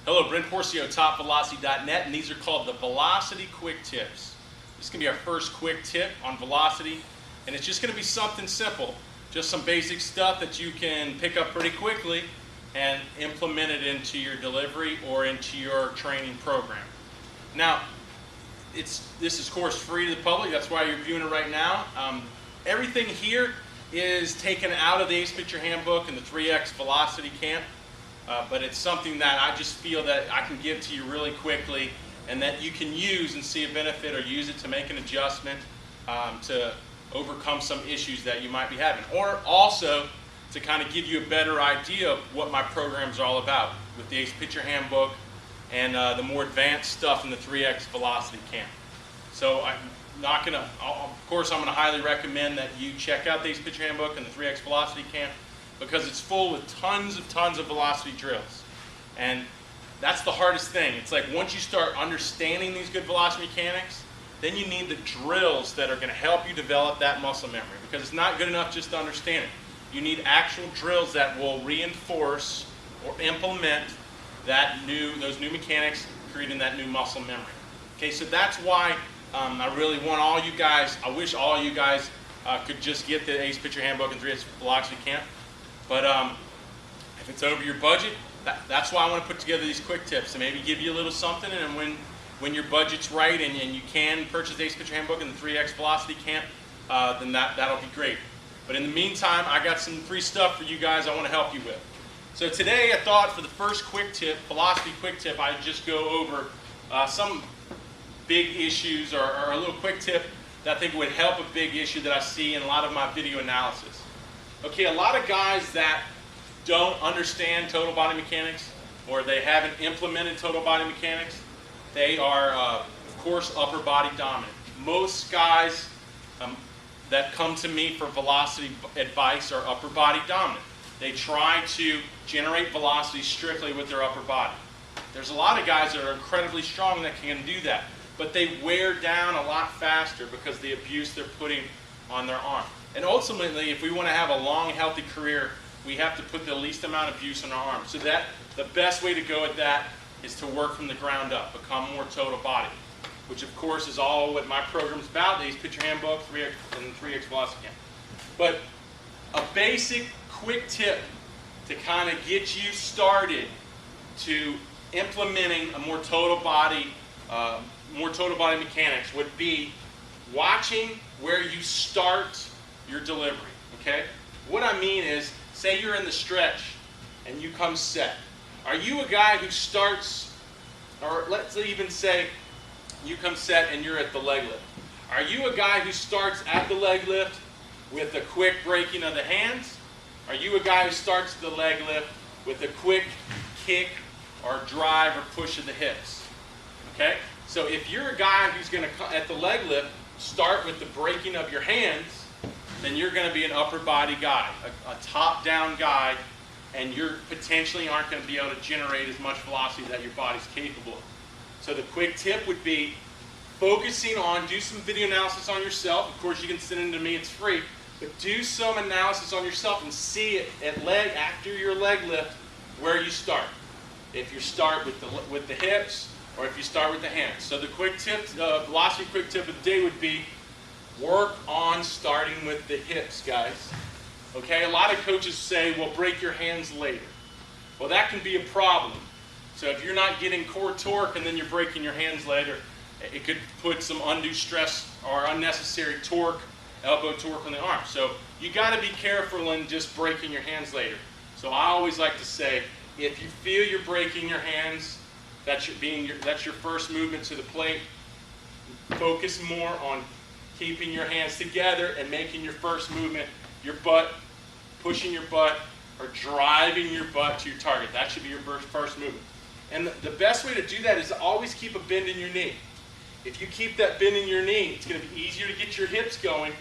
Hello, Brent Porcio, TopVelocity.net, and these are called the Velocity Quick Tips. This is going to be our first quick tip on velocity, and it's just going to be something simple, just some basic stuff that you can pick up pretty quickly and implement it into your delivery or into your training program. Now, this is of course free to the public, that's why you're viewing it right now. Everything here is taken out of the Ace Pitcher Handbook and the 3X Velocity Camp. But it's something that I just feel that I can give to you really quickly and that you can use and see a benefit or use it to make an adjustment to overcome some issues that you might be having. Or also to kind of give you a better idea of what my program is all about with the Ace Pitcher Handbook and the more advanced stuff in the 3X Velocity Camp. So I'm not going to, of course I'm going to highly recommend that you check out the Ace Pitcher Handbook and the 3X Velocity Camp, because it's full with tons of velocity drills. And that's the hardest thing. It's like once you start understanding these good velocity mechanics, then you need the drills that are going to help you develop that muscle memory, because it's not good enough just to understand it. You need actual drills that will reinforce or implement those new mechanics, creating that new muscle memory. Okay, so that's why I really want all you guys, I wish all you guys could just get the Ace Pitcher Handbook and 3X Velocity Camp. But if it's over your budget, that's why I want to put together these quick tips to maybe give you a little something, and when your budget's right and you can purchase the Ace Pitcher Handbook and the 3X Velocity Camp, then that'll be great. But in the meantime, I got some free stuff for you guys I want to help you with. So today I thought for the first quick tip, velocity quick tip, I'd just go over some big issues or a little quick tip that I think would help a big issue that I see in a lot of my video analysis. Okay, a lot of guys that don't understand total body mechanics, or they haven't implemented total body mechanics, they are, of course, upper body dominant. Most guys that come to me for velocity advice are upper body dominant. They try to generate velocity strictly with their upper body. There's a lot of guys that are incredibly strong that can do that, but they wear down a lot faster because of the abuse they're putting on their arm. And ultimately, if we want to have a long, healthy career, we have to put the least amount of use on our arm. So that the best way to go at that is to work from the ground up, become more total body, which of course is all what my program's about, the Ace Pitcher Handbook, 3X, and 3X Velocity Camp. But a basic, quick tip to kind of get you started to implementing a more total body mechanics would be watching where you start your delivery, okay? What I mean is, say you're in the stretch and you come set. Are you a guy who starts, or let's even say you come set and you're at the leg lift. Are you a guy who starts at the leg lift with a quick breaking of the hands? Are you a guy who starts the leg lift with a quick kick or drive or push of the hips? Okay? So if you're a guy who's going to, at the leg lift, start with the breaking of your hands, then you're going to be an upper body guy, a top-down guy, and you potentially aren't going to be able to generate as much velocity that your body's capable of. So the quick tip would be focusing on, do some video analysis on yourself. Of course, you can send it to me, it's free, but do some analysis on yourself and see it after your leg lift where you start. If you start with the hips, or if you start with the hands. So the quick tip, velocity quick tip of the day would be work on starting with the hips, guys. Okay, a lot of coaches say, well, break your hands later. Well, that can be a problem. So if you're not getting core torque and then you're breaking your hands later, it could put some undue stress or unnecessary torque, elbow torque on the arm. So you got to be careful in just breaking your hands later. So I always like to say, if you feel you're breaking your hands, that's your first movement to the plate. Focus more on keeping your hands together and making your first movement, your butt, pushing your butt, or driving your butt to your target. That should be your first movement. And the best way to do that is to always keep a bend in your knee. If you keep that bend in your knee, it's going to be easier to get your hips going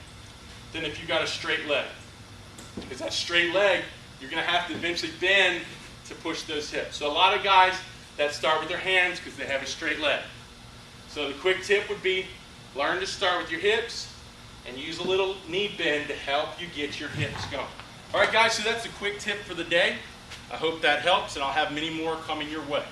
than if you got a straight leg. Because that straight leg, you're going to have to eventually bend to push those hips. So a lot of guys that start with their hands because they have a straight leg. So the quick tip would be learn to start with your hips and use a little knee bend to help you get your hips going. All right, guys, so that's a quick tip for the day. I hope that helps, and I'll have many more coming your way.